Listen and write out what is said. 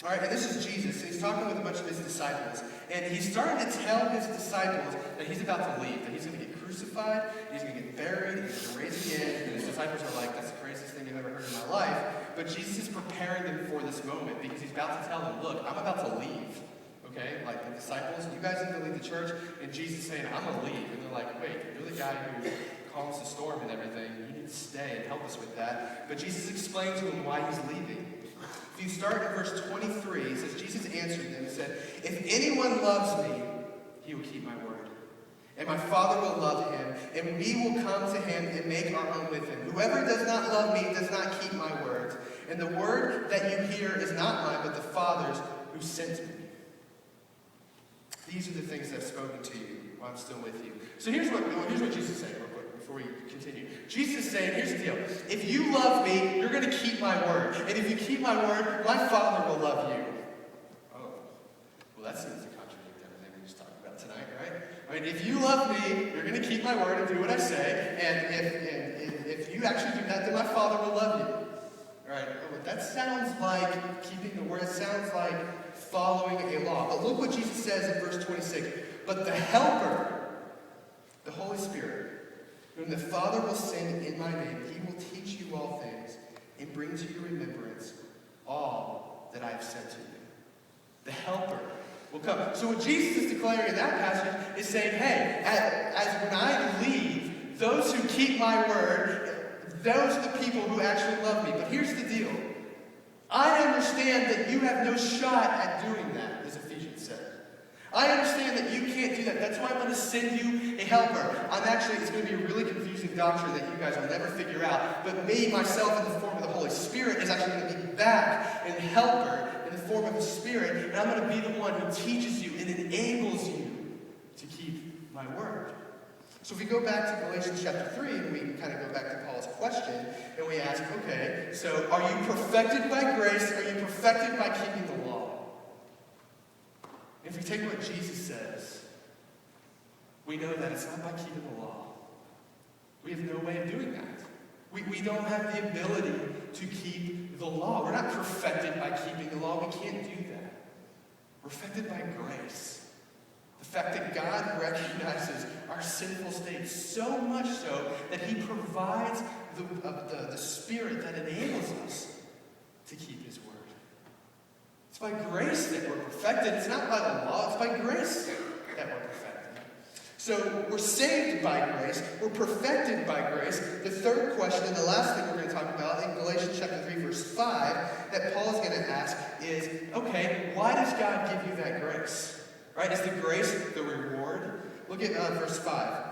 All right, and this is Jesus, and he's talking with a bunch of his disciples. And he's starting to tell his disciples that he's about to leave, that he's going to get crucified, he's going to get buried, and he's going to raise again. And his disciples are like, that's the craziest thing I've ever heard in my life. But Jesus is preparing them for this moment because he's about to tell them, look, I'm about to leave. Okay? Like the disciples, you guys need to leave the church. And Jesus is saying, I'm going to leave. And they're like, wait, you're the guy who calms the storm and everything. You need to stay and help us with that. But Jesus explains to them why he's leaving. If you start in verse 23, it says, Jesus answered them and said, if anyone loves me, he will keep my word. And my Father will love him, and we will come to him and make our home with him. Whoever does not love me does not keep my words. And the word that you hear is not mine, but the Father's who sent me. These are the things that I've spoken to you while I'm still with you. So here's what Jesus is saying real quick before we continue. Jesus is saying, here's the deal. If you love me, you're going to keep my word. And if you keep my word, my Father will love you. Oh, well, that seems to contradict everything we just talked about tonight, right? I mean, if you love me, you're going to keep my word and do what I say. And if you actually do that, then my Father will love you. All right? Well, that sounds like keeping the word. It sounds like following a law. But look what Jesus says in verse 26. But the Helper, the Holy Spirit, whom the Father will send in my name, he will teach you all things and bring to your remembrance all that I have said to you. The Helper will come. So what Jesus is declaring in that passage is saying, hey, as when I leave, those who keep my word, those are the people who actually love me. But here's the deal. I understand that you have no shot at doing that, as Ephesians said. I understand that you can't do that. That's why I'm going to send you a helper. It's going to be a really confusing doctrine that you guys will never figure out. But me, myself, in the form of the Holy Spirit, is actually going to be back and helper in the form of the Spirit. And I'm going to be the one who teaches you and enables you to keep my word. So if we go back to Galatians chapter 3, and we kind of go back to Paul's question, and we ask, okay, so are you perfected by grace? Are you perfected by keeping the law? If we take what Jesus says, we know that it's not by keeping the law. We have no way of doing that. We don't have the ability to keep the law. We're not perfected by keeping the law. We can't do that. We're perfected by grace. The fact that God recognizes our sinful state so much so that he provides the Spirit that enables us to keep his word. It's by grace that we're perfected. It's not by the law. It's by grace that we're perfected. So we're saved by grace. We're perfected by grace. The third question, and the last thing we're going to talk about in Galatians chapter 3, verse 5, that Paul is going to ask is, okay, why does God give you that grace? Right? Is the grace the reward? Look at verse 5.